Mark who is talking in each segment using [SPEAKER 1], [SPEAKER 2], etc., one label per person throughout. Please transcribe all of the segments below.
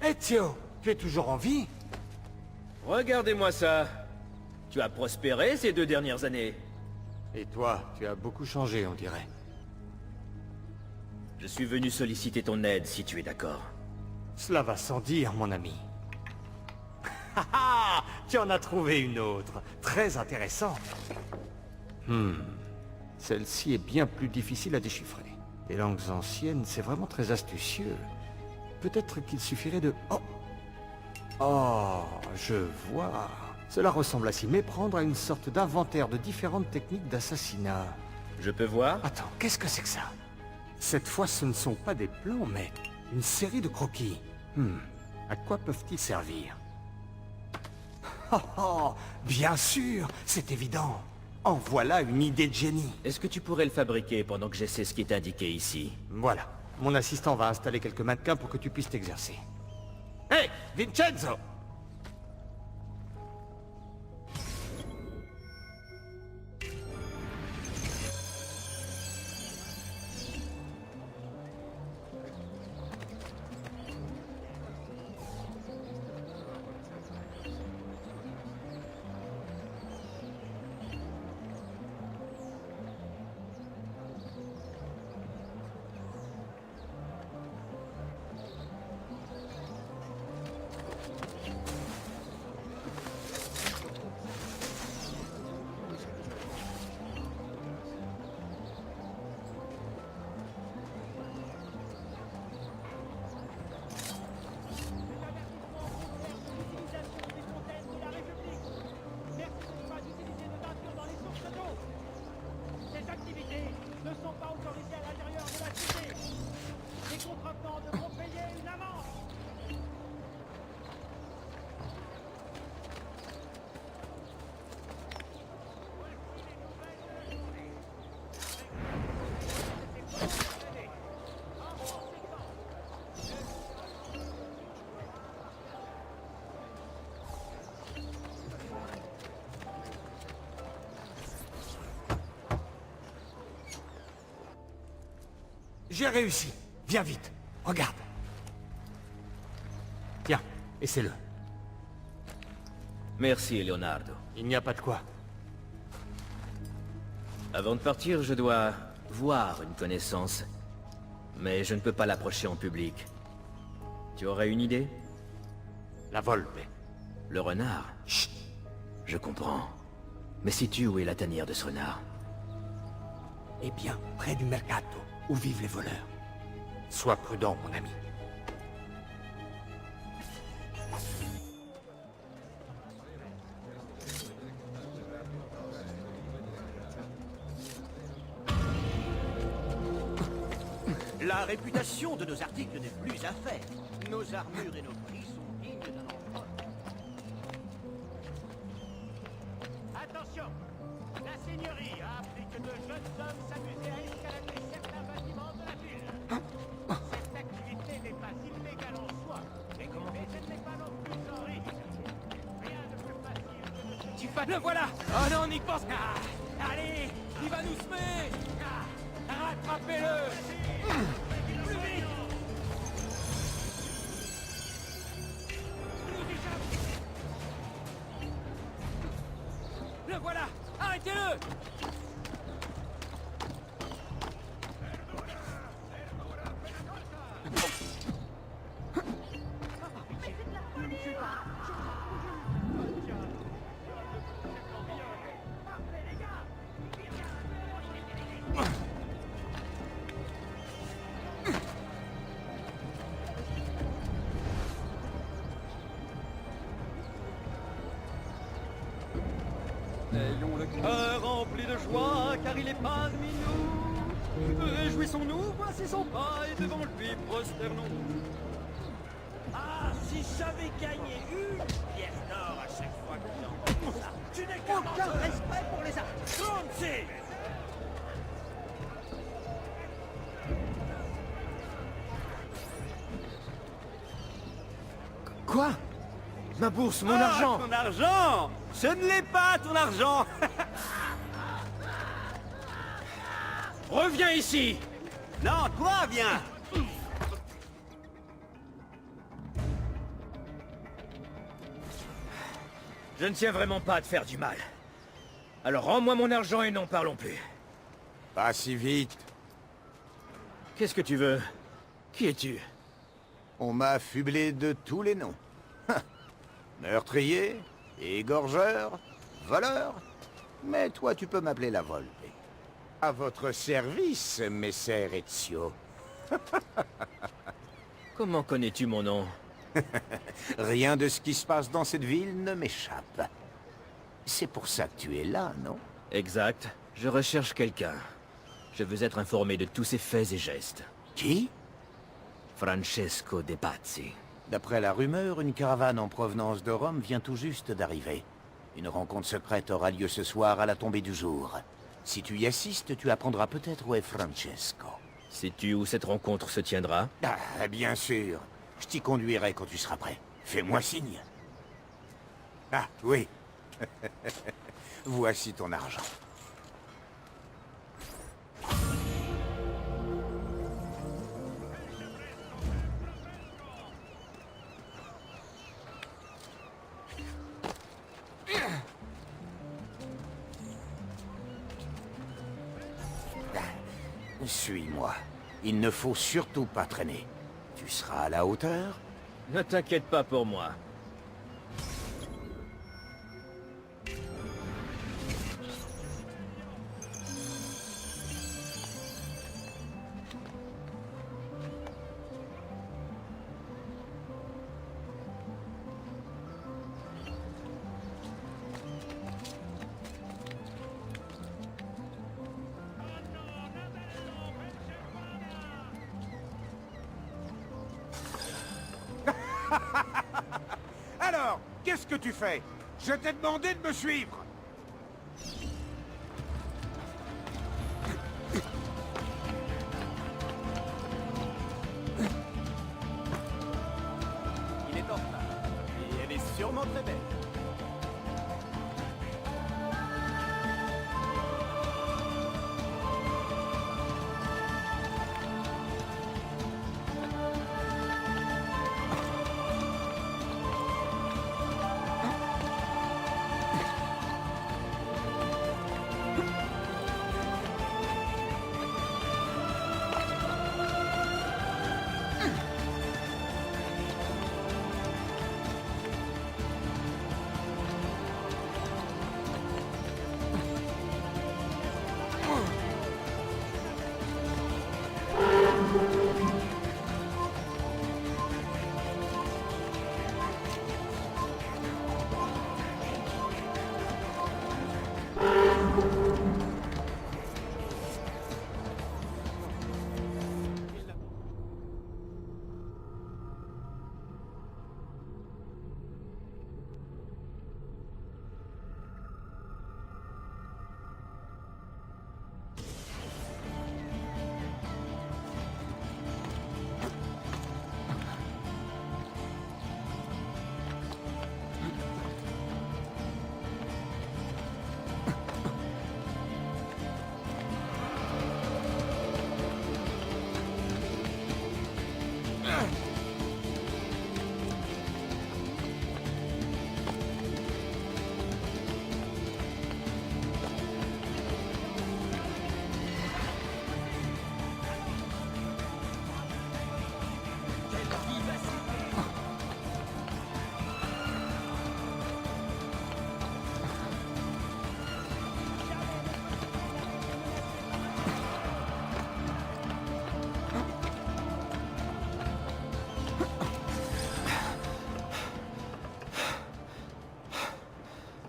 [SPEAKER 1] Ezio, tu es toujours en vie?
[SPEAKER 2] Regardez-moi ça. Tu as prospéré ces 2 dernières années.
[SPEAKER 1] Et toi, tu as beaucoup changé, on dirait.
[SPEAKER 2] Je suis venu solliciter ton aide si tu es d'accord.
[SPEAKER 1] Cela va sans dire, mon ami. Haha, tu en as trouvé une autre. Très intéressante. Celle-ci est bien plus difficile à déchiffrer. Les langues anciennes, c'est vraiment très astucieux. Peut-être qu'il suffirait de... Oh! Oh, je vois. Cela ressemble à s'y méprendre à une sorte d'inventaire de différentes techniques d'assassinat.
[SPEAKER 2] Je peux voir?
[SPEAKER 1] Attends, qu'est-ce que c'est que ça? Cette fois, ce ne sont pas des plans, mais une série de croquis. À quoi peuvent-ils servir? Oh, oh, bien sûr, c'est évident. En voilà une idée de génie.
[SPEAKER 2] Est-ce que tu pourrais le fabriquer pendant que j'essaie ce qui est indiqué ici?
[SPEAKER 1] Voilà, mon assistant va installer quelques mannequins pour que tu puisses t'exercer. Hé, Vincenzo! J'ai réussi. Viens vite. Regarde. Tiens, essaie-le.
[SPEAKER 2] Merci, Leonardo.
[SPEAKER 1] Il n'y a pas de quoi.
[SPEAKER 2] Avant de partir, je dois voir une connaissance. Mais je ne peux pas l'approcher en public. Tu aurais une idée?
[SPEAKER 1] La Volpe.
[SPEAKER 2] Le renard?
[SPEAKER 1] Chut.
[SPEAKER 2] Je comprends. Mais sais-tu où est la tanière de ce renard?
[SPEAKER 1] Eh bien, près du mercato, où vivent les voleurs. Sois prudent, mon ami.
[SPEAKER 3] La réputation de nos articles n'est plus à faire. Nos armures et nos prix sont dignes d'un empereur. Attention! La seigneurie a appris que de jeunes hommes s'amusaient à escalader certains bâtiments de la ville. Cette activité n'est pas illégale en soi, mais elle n'est pas non plus sans risque. Rien de plus facile que de...
[SPEAKER 4] Tu vas... Le voilà! Oh non, on y pense! Allez! Il va nous semer! Rattrapez-le! Plus vite! Le voilà! Arrêtez-le!
[SPEAKER 5] Ayons le cœur rempli de joie, car il est parmi nous. Réjouissons-nous, voici son pas, et devant lui prosternons-nous.
[SPEAKER 3] Ah, si j'avais gagné une pièce d'or à chaque fois que j'entends ça. Tu n'es qu'un respect pour les arts.
[SPEAKER 2] Quoi? Ma bourse, mon argent!
[SPEAKER 5] Ton argent! Ce ne l'est pas, ton argent!
[SPEAKER 2] Reviens ici!
[SPEAKER 5] Non, toi, viens!
[SPEAKER 2] Je ne tiens vraiment pas à te faire du mal. Alors rends-moi mon argent et n'en parlons plus.
[SPEAKER 6] Pas si vite.
[SPEAKER 2] Qu'est-ce que tu veux? Qui es-tu?
[SPEAKER 6] On m'a affublé de tous les noms. Meurtrier, égorgeur, voleur. Mais toi, tu peux m'appeler la Volpe. À votre service, messer Ezio.
[SPEAKER 2] Comment connais-tu mon nom?
[SPEAKER 6] Rien de ce qui se passe dans cette ville ne m'échappe. C'est pour ça que tu es là, non?
[SPEAKER 2] Exact. Je recherche quelqu'un. Je veux être informé de tous ses faits et gestes.
[SPEAKER 6] Qui?
[SPEAKER 2] Francesco De Pazzi.
[SPEAKER 6] D'après la rumeur, une caravane en provenance de Rome vient tout juste d'arriver. Une rencontre secrète aura lieu ce soir à la tombée du jour. Si tu y assistes, tu apprendras peut-être où est Francesco.
[SPEAKER 2] Sais-tu où cette rencontre se tiendra?
[SPEAKER 6] Ah, bien sûr. Je t'y conduirai quand tu seras prêt. Fais-moi signe. Ah, oui. Voici ton argent. Suis-moi. Il ne faut surtout pas traîner. Tu seras à la hauteur?
[SPEAKER 2] Ne t'inquiète pas pour moi.
[SPEAKER 6] Alors, qu'est-ce que tu fais? Je t'ai demandé de me suivre.
[SPEAKER 5] Il est en retard. Et elle est sûrement très belle.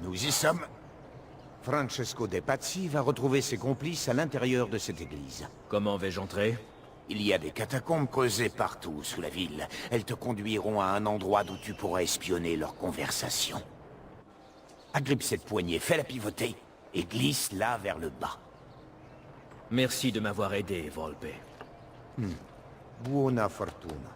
[SPEAKER 6] Nous y sommes. Francesco De Pazzi va retrouver ses complices à l'intérieur de cette église.
[SPEAKER 2] Comment vais-je entrer?
[SPEAKER 6] Il y a des catacombes creusées partout sous la ville. Elles te conduiront à un endroit d'où tu pourras espionner leur conversation. Agrippe cette poignée, fais-la pivoter et glisse-la vers le bas.
[SPEAKER 2] Merci de m'avoir aidé, Volpe.
[SPEAKER 6] Buona fortuna.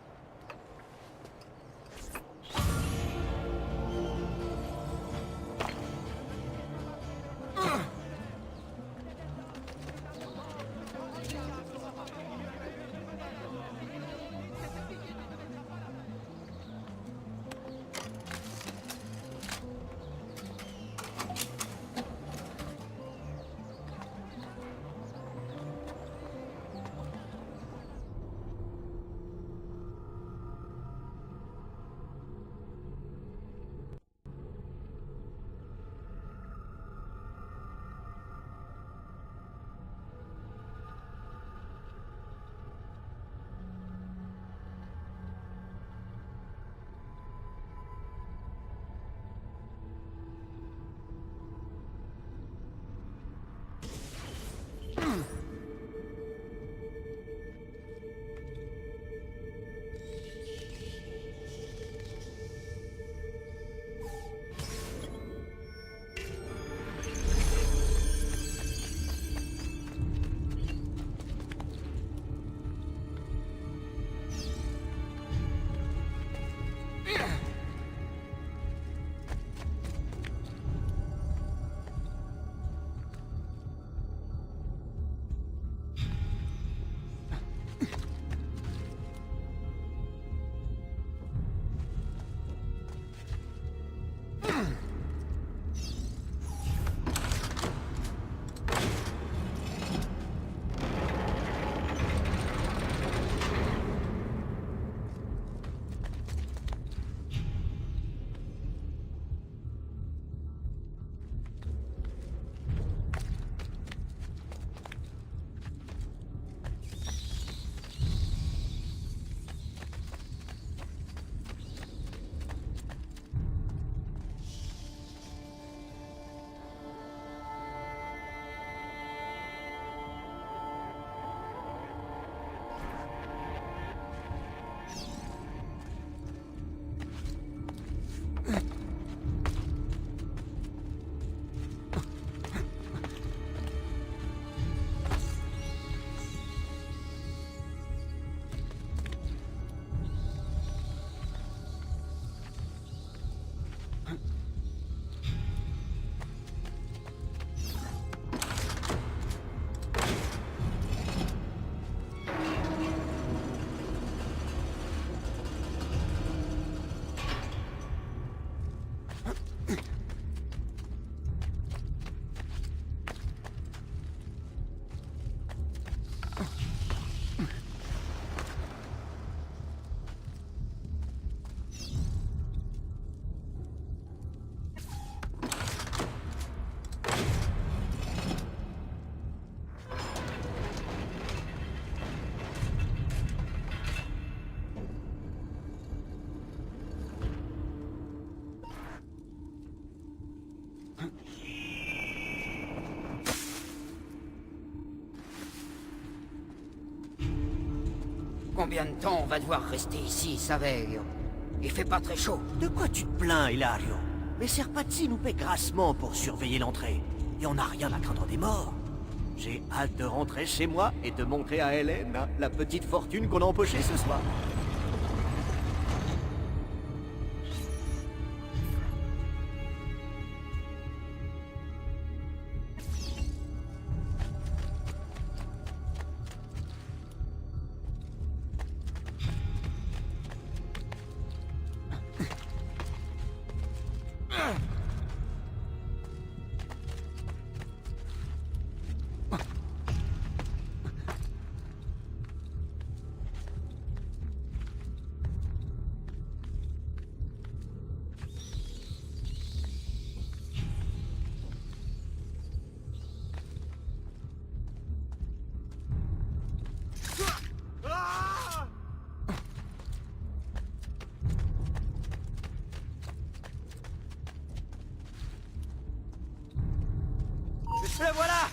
[SPEAKER 7] Combien de temps on va devoir rester ici, Saverio? Il fait pas très chaud.
[SPEAKER 8] De quoi tu te plains, Hilario? Les Serpazzi nous paient grassement pour surveiller l'entrée. Et on n'a rien à craindre des morts. J'ai hâte de rentrer chez moi et de montrer à Hélène la petite fortune qu'on a empochée ce soir.
[SPEAKER 5] Le voilà!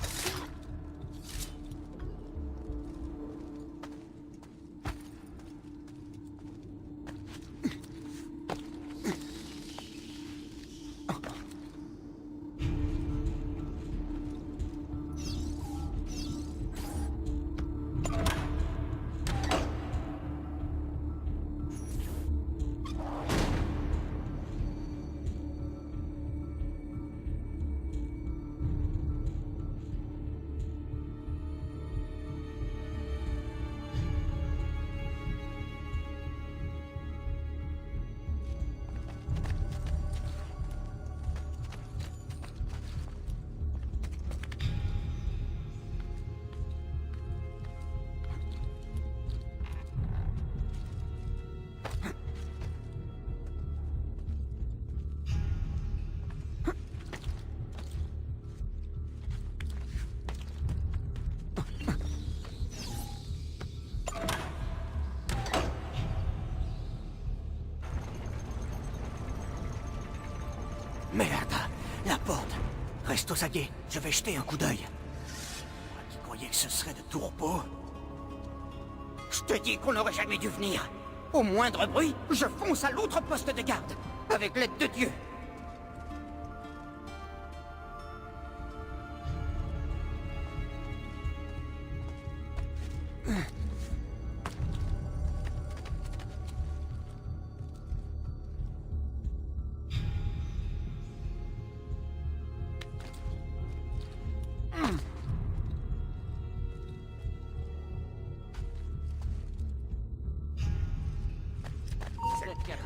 [SPEAKER 8] Merde, la porte. Reste aux aguets, je vais jeter un coup d'œil. Moi qui croyais que ce serait de tout repos.
[SPEAKER 7] Je te dis qu'on n'aurait jamais dû venir. Au moindre bruit, je fonce à l'autre poste de garde. Avec l'aide de Dieu.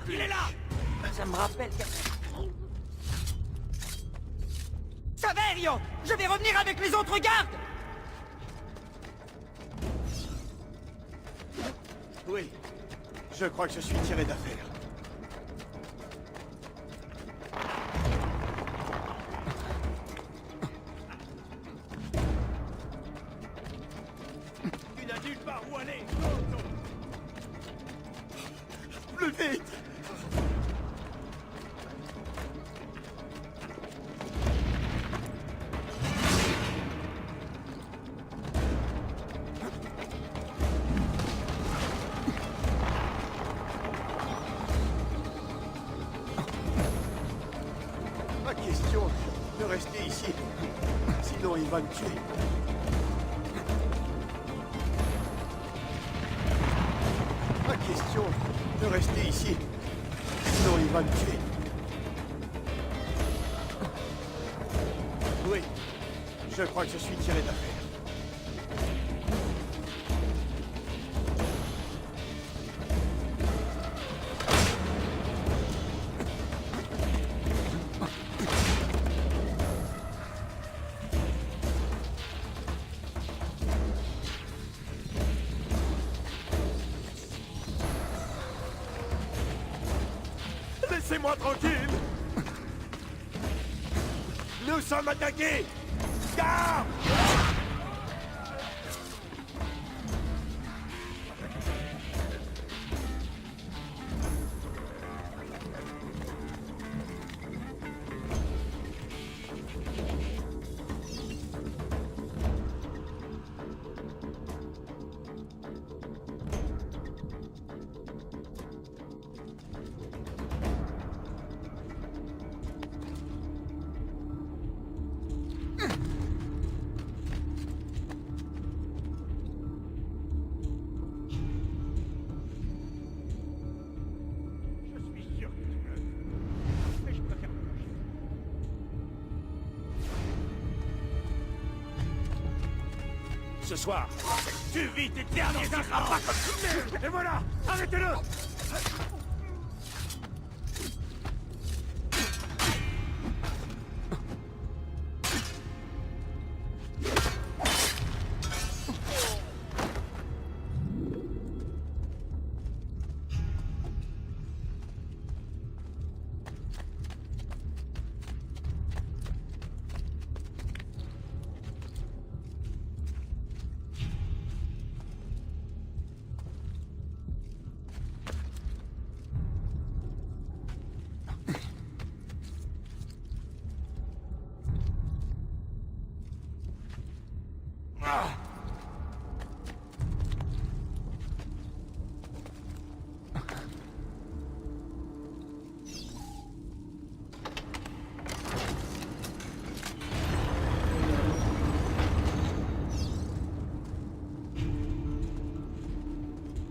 [SPEAKER 5] Il est là!
[SPEAKER 8] Ça me rappelle que...
[SPEAKER 7] Saverio! Je vais revenir avec les autres gardes!
[SPEAKER 9] Oui, je crois que je suis tiré d'affaire.
[SPEAKER 3] Tu n'as nulle part où aller.
[SPEAKER 9] Plus vite! Pas question de rester ici. Sinon il va me tuer. Pas question de rester ici. Sinon il va me tuer. Oui, je crois que je suis tiré d'affaire. Laissez-moi tranquille! Nous sommes attaqués! Garde! Ce soir, tu vis tes derniers instants. Et voilà, arrêtez-le.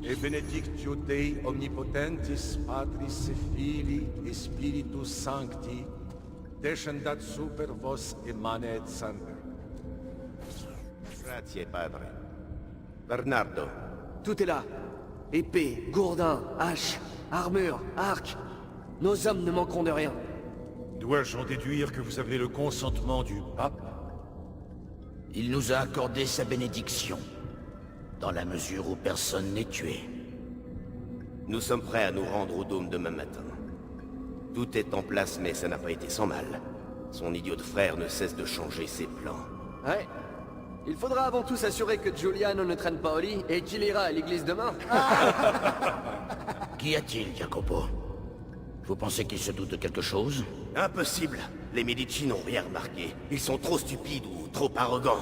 [SPEAKER 10] Et benedictio Dei omnipotentis, Patris et Filii et Spiritus Sancti, descendat super vos et manet semper.
[SPEAKER 6] Grazie, padre. Bernardo.
[SPEAKER 8] Tout est là. Épée, gourdin, hache, armure, arc. Nos hommes ne manqueront de rien.
[SPEAKER 9] Dois-je en déduire que vous avez le consentement du pape?
[SPEAKER 6] Il nous a accordé sa bénédiction, dans la mesure où personne n'est tué. Nous sommes prêts à nous rendre au dôme demain matin. Tout est en place, mais ça n'a pas été sans mal. Son idiot de frère ne cesse de changer ses plans.
[SPEAKER 8] Ouais. Il faudra avant tout s'assurer que Giuliano ne traîne pas au lit et qu'il ira à l'église demain.
[SPEAKER 6] Qu'y a-t-il, Jacopo? Vous pensez qu'il se doute de quelque chose? Impossible. Les Medici n'ont rien remarqué. Ils sont trop stupides ou trop arrogants.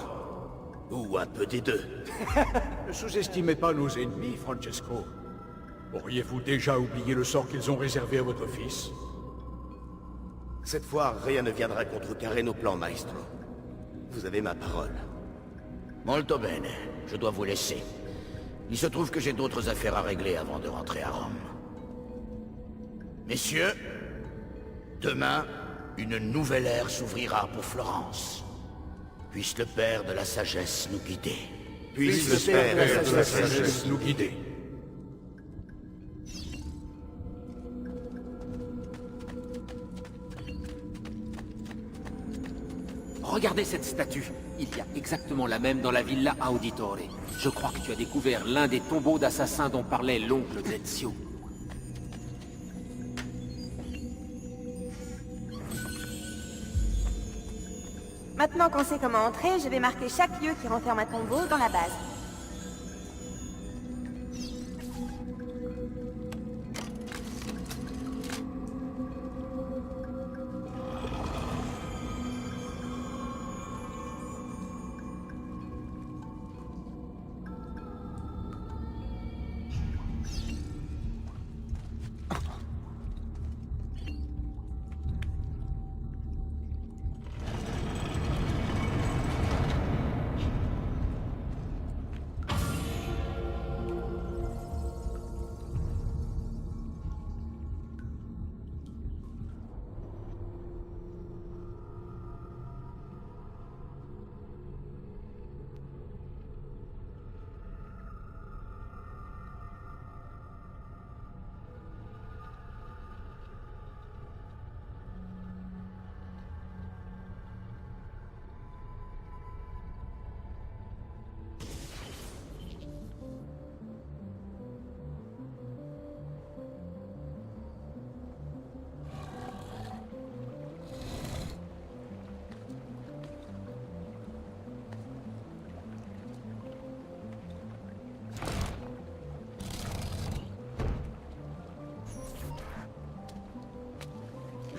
[SPEAKER 6] Ou un peu des deux.
[SPEAKER 9] Ne sous-estimez pas nos ennemis, Francesco. Auriez-vous déjà oublié le sort qu'ils ont réservé à votre fils?
[SPEAKER 6] Cette fois, rien ne viendra contrecarrer nos plans, maestro. Vous avez ma parole. Molto bene. Je dois vous laisser. Il se trouve que j'ai d'autres affaires à régler avant de rentrer à Rome. Messieurs, demain, une nouvelle ère s'ouvrira pour Florence. Puisse le Père de la Sagesse nous guider.
[SPEAKER 9] Puisse le Père de la Sagesse nous guider.
[SPEAKER 11] Regardez cette statue. Il y a exactement la même dans la Villa Auditore. Je crois que tu as découvert l'un des tombeaux d'assassins dont parlait l'oncle d'Ezio.
[SPEAKER 12] Maintenant qu'on sait comment entrer, je vais marquer chaque lieu qui renferme un tombeau dans la base.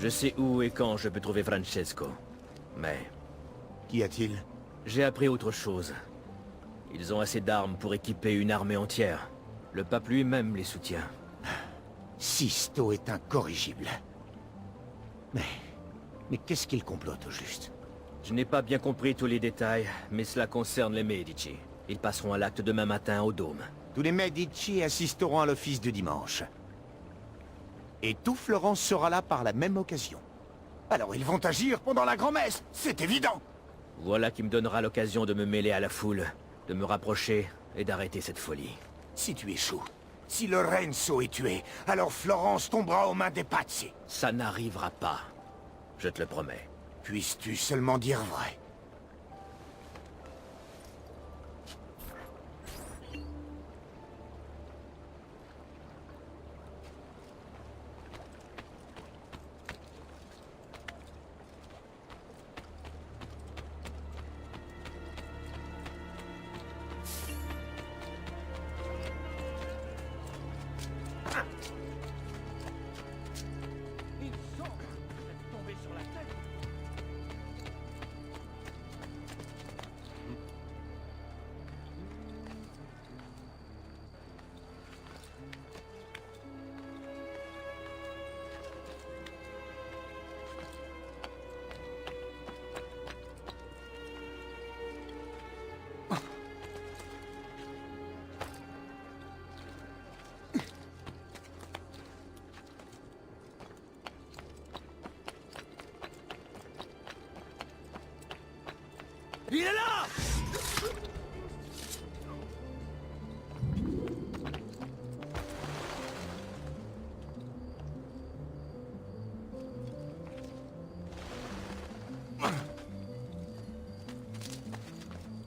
[SPEAKER 2] Je sais où et quand je peux trouver Francesco. Mais...
[SPEAKER 6] Qu'y a-t-il?
[SPEAKER 2] J'ai appris autre chose. Ils ont assez d'armes pour équiper une armée entière. Le pape lui-même les soutient.
[SPEAKER 6] Sisto est incorrigible. Mais qu'est-ce qu'il complote au juste?
[SPEAKER 2] Je n'ai pas bien compris tous les détails, mais cela concerne les Medici. Ils passeront à l'acte demain matin au Dôme.
[SPEAKER 6] Tous les Medici assisteront à l'office de dimanche. Et tout Florence sera là par la même occasion. Alors ils vont agir pendant la grand-messe, c'est évident!
[SPEAKER 2] Voilà qui me donnera l'occasion de me mêler à la foule, de me rapprocher et d'arrêter cette folie.
[SPEAKER 6] Si tu échoues, si Lorenzo est tué, alors Florence tombera aux mains des Pazzi.
[SPEAKER 2] Ça n'arrivera pas. Je te le promets.
[SPEAKER 6] Puisses-tu seulement dire vrai?
[SPEAKER 3] Il semble que vous êtes tombé sur la tête.
[SPEAKER 8] Il est là!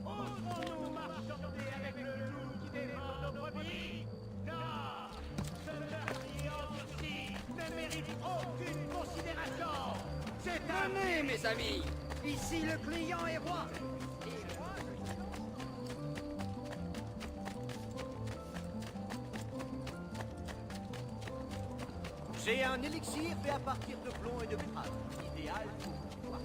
[SPEAKER 3] Osons-nous marchander avec le loup qui dévore nos brebis? Non! Ce meurtrier endurci ne mérite aucune considération! C'est un...
[SPEAKER 7] Venez, mes amis. Ici, le client est roi.
[SPEAKER 8] J'ai un élixir fait à partir de plomb et de betterave. Idéal pour pouvoir...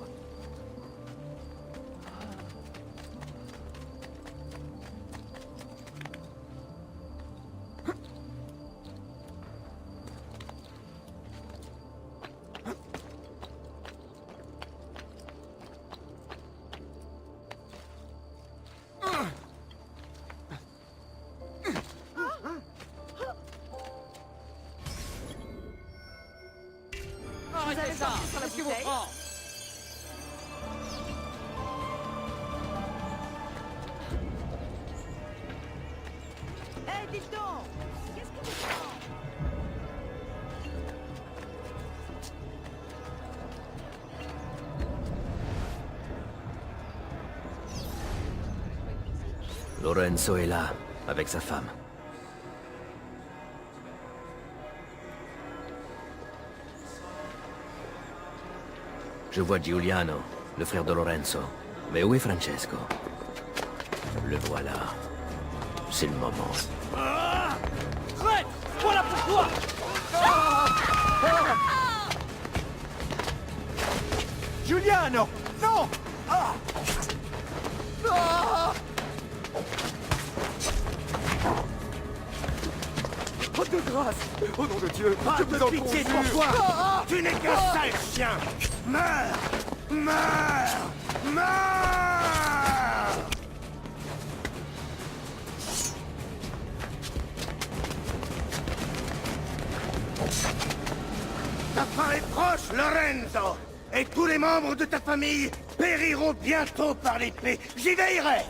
[SPEAKER 7] Arrêtez ça! Qu'est-ce qui vous prend?
[SPEAKER 12] Hé, dites donc! Qu'est-ce que vous prend?
[SPEAKER 2] Lorenzo est là, avec sa femme. Je vois Giuliano, le frère de Lorenzo. Mais où est Francesco? Le voilà. C'est le moment.
[SPEAKER 4] Red! Voilà pourquoi!
[SPEAKER 9] Giuliano! Non! Ah! Ah! Oh, de grâce! Au nom de Dieu!
[SPEAKER 6] Pas
[SPEAKER 9] je
[SPEAKER 6] de
[SPEAKER 9] vous en
[SPEAKER 6] pitié
[SPEAKER 9] conjure.
[SPEAKER 6] pour toi!
[SPEAKER 9] Ah!
[SPEAKER 6] Tu n'es qu'un sale chien! Meurs! Meurs! Meurs! Ta fin est proche, Lorenzo! Et tous les membres de ta famille périront bientôt par l'épée. J'y veillerai!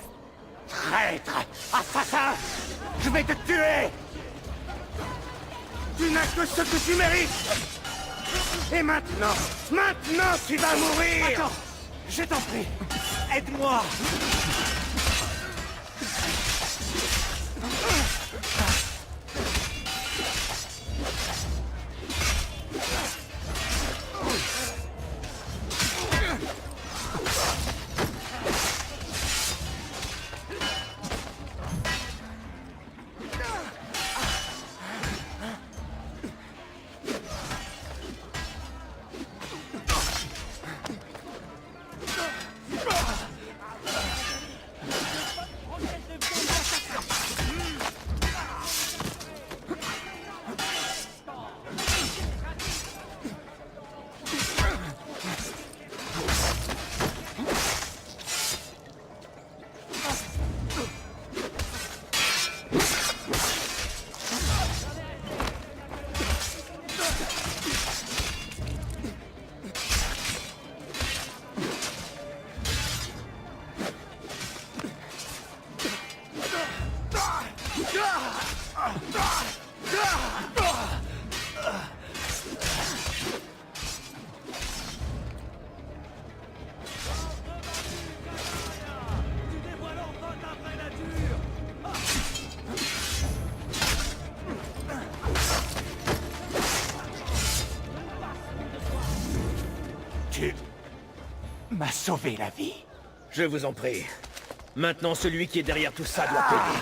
[SPEAKER 6] Traître! Assassin! Je vais te tuer! Tu n'as que ce que tu mérites! Et maintenant, tu vas mourir!
[SPEAKER 8] Attends! Je t'en prie! Aide-moi!
[SPEAKER 6] Tu m'as sauvé la vie.
[SPEAKER 2] Je vous en prie. Maintenant, celui qui est derrière tout ça doit payer.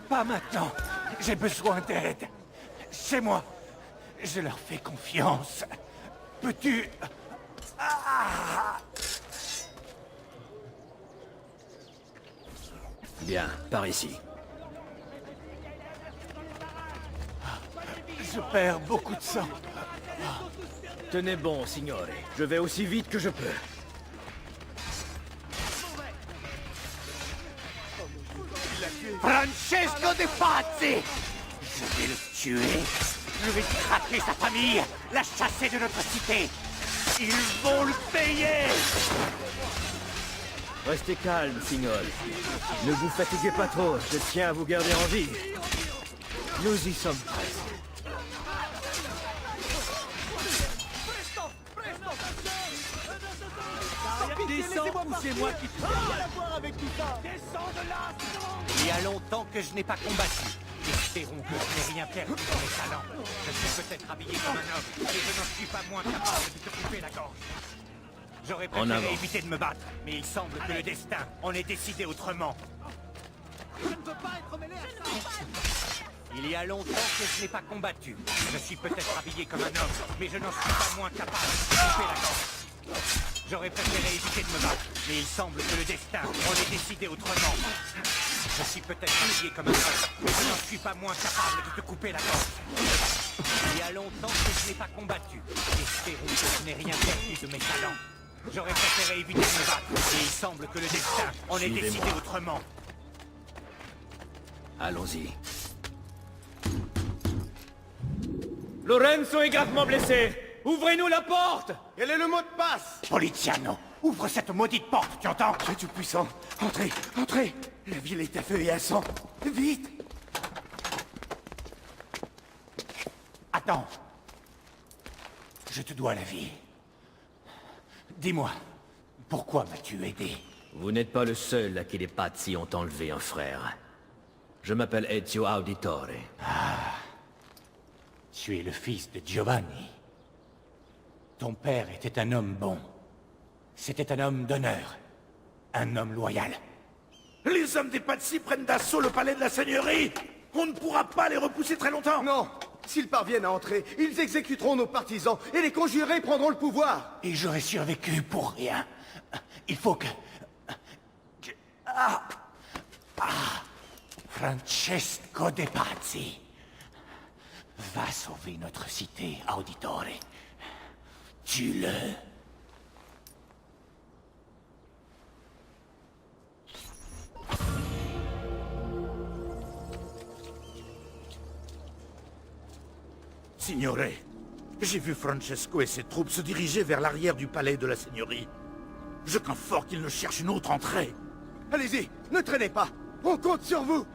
[SPEAKER 6] Pas maintenant. J'ai besoin d'aide. C'est moi. Je leur fais confiance. Peux-tu...
[SPEAKER 2] Bien, par ici.
[SPEAKER 6] Je perds beaucoup de sang.
[SPEAKER 2] Tenez bon, signore. Je vais aussi vite que je peux.
[SPEAKER 6] Francesco De Pazzi! Je vais le tuer. Je vais traquer sa famille, la chasser de notre cité. Ils vont le payer!
[SPEAKER 2] Restez calme, signore. Ne vous fatiguez pas trop. Je tiens à vous garder en vie. Nous y sommes presque.
[SPEAKER 4] Descends ou c'est moi qui te rien à voir avec tout ça.
[SPEAKER 3] Descends de là,
[SPEAKER 6] Il y a longtemps que je n'ai pas combattu. Espérons que je n'ai rien perdu dans mes talents. Je suis peut-être habillé comme un homme, mais je n'en suis pas moins capable de te couper la gorge. J'aurais préféré éviter de me battre, mais il semble que le destin en ait décidé autrement.
[SPEAKER 3] je ne veux pas être mêlé à ça.
[SPEAKER 6] Il y a longtemps que je n'ai pas combattu. Je suis peut-être habillé comme un homme, mais je n'en suis pas moins capable de te couper la gorge. J'aurais préféré éviter de me battre, mais il semble que le destin en ait décidé autrement. Je suis peut-être habillé comme un homme, mais je n'en suis pas moins capable de te couper la gorge. Il y a longtemps que je n'ai pas combattu. Espérons que je n'ai rien perdu de mes talents. J'aurais préféré éviter de me battre, mais il semble que le destin en ait décidé autrement.
[SPEAKER 2] Allons-y.
[SPEAKER 4] Lorenzo est gravement blessé. Ouvrez-nous la porte.
[SPEAKER 10] Quel est le mot de passe?
[SPEAKER 6] Poliziano, ouvre cette maudite porte, tu entends?
[SPEAKER 10] Dieu Tout-Puissant, entrez, entrez! La ville est à feu et à sang. Vite!
[SPEAKER 6] Attends. Je te dois la vie. Dis-moi, pourquoi m'as-tu aidé?
[SPEAKER 2] Vous n'êtes pas le seul à qui les Pazzi ont enlevé un frère. Je m'appelle Ezio Auditore.
[SPEAKER 6] Tu es le fils de Giovanni. Ton père était un homme bon. C'était un homme d'honneur. Un homme loyal.
[SPEAKER 10] Les hommes des Pazzi prennent d'assaut le palais de la seigneurie! On ne pourra pas les repousser très longtemps!
[SPEAKER 13] Non! S'ils parviennent à entrer, ils exécuteront nos partisans et les conjurés prendront le pouvoir!
[SPEAKER 6] Et j'aurais survécu pour rien. Il faut que... Francesco De Pazzi va sauver notre cité, Auditore. Tue-le.
[SPEAKER 10] Signore, j'ai vu Francesco et ses troupes se diriger vers l'arrière du palais de la seigneurie. Je crains fort qu'ils ne cherchent une autre entrée.
[SPEAKER 13] Allez-y, ne traînez pas! On compte sur vous!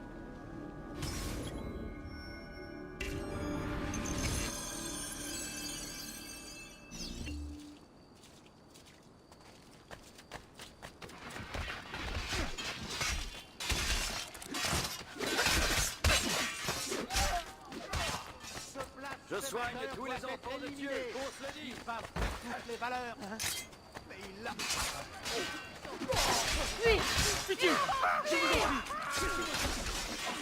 [SPEAKER 3] Je soigne tous les enfants de Dieu, qu'on se le dise. Pas toutes les valeurs. Mais il l'a...
[SPEAKER 12] Oui.
[SPEAKER 3] Futur, je vous en prie.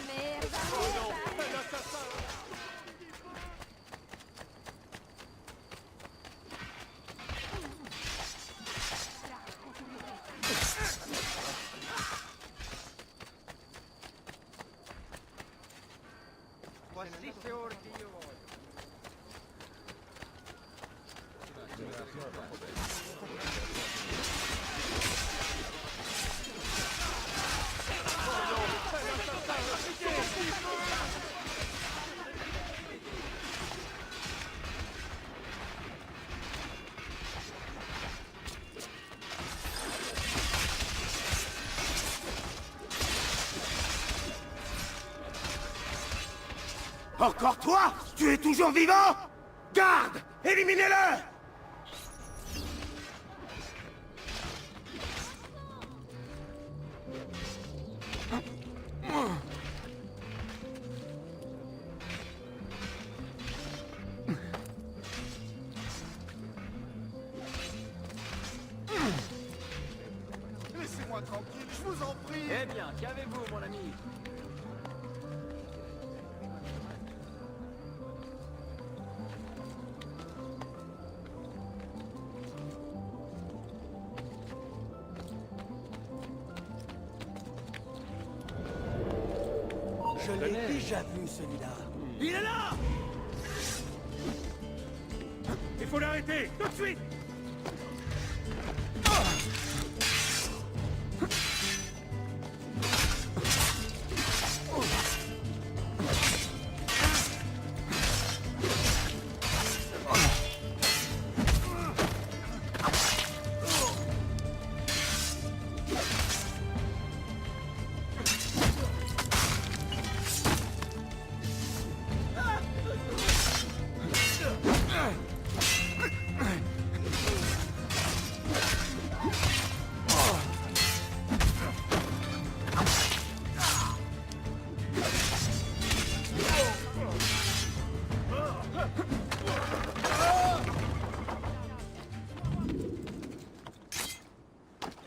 [SPEAKER 12] Merde.
[SPEAKER 3] Voici c'est ora che io voglio.
[SPEAKER 6] Encore toi? Tu es toujours vivant? Garde! Éliminez-le!
[SPEAKER 13] Laissez-moi tranquille, je vous en prie.
[SPEAKER 5] Eh bien, qu'avez-vous, mon ami?
[SPEAKER 8] Je l'ai déjà vu, celui-là.
[SPEAKER 4] Il est là!
[SPEAKER 3] Il faut l'arrêter, tout de suite!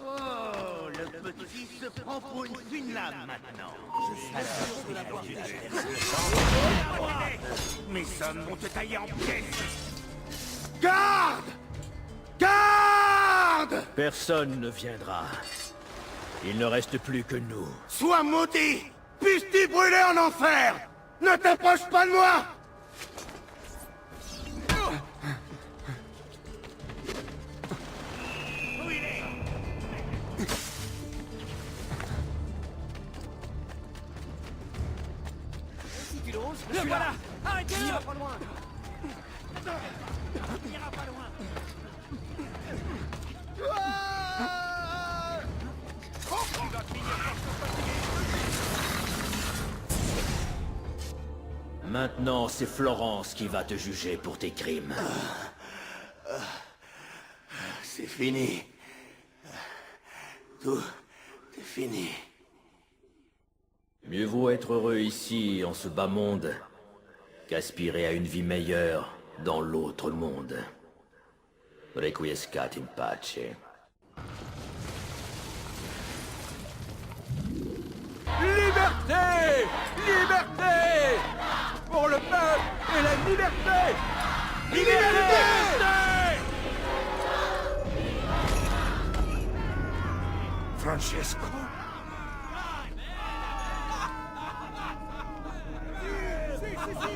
[SPEAKER 6] Oh, le petit se prend pour une fine lame maintenant. Mes hommes vont te tailler en pièces.
[SPEAKER 13] Garde! Garde!
[SPEAKER 2] Personne ne viendra. Il ne reste plus que nous.
[SPEAKER 13] Sois maudit! Puisses-tu brûler en enfer! Ne t'approche pas de moi!
[SPEAKER 4] Le voilà! Arrêtez-le!
[SPEAKER 5] Il ira pas loin.
[SPEAKER 4] Il ira pas loin!
[SPEAKER 2] Maintenant, c'est Florence qui va te juger pour tes crimes.
[SPEAKER 6] C'est fini. Tout est fini.
[SPEAKER 2] Mieux vaut être heureux ici, en ce bas monde, qu'aspirer à une vie meilleure dans l'autre monde. Requiescat in pace.
[SPEAKER 9] Liberté! Liberté! Pour le peuple et la liberté! Liberté!
[SPEAKER 6] Francesco?
[SPEAKER 3] Si, si, si!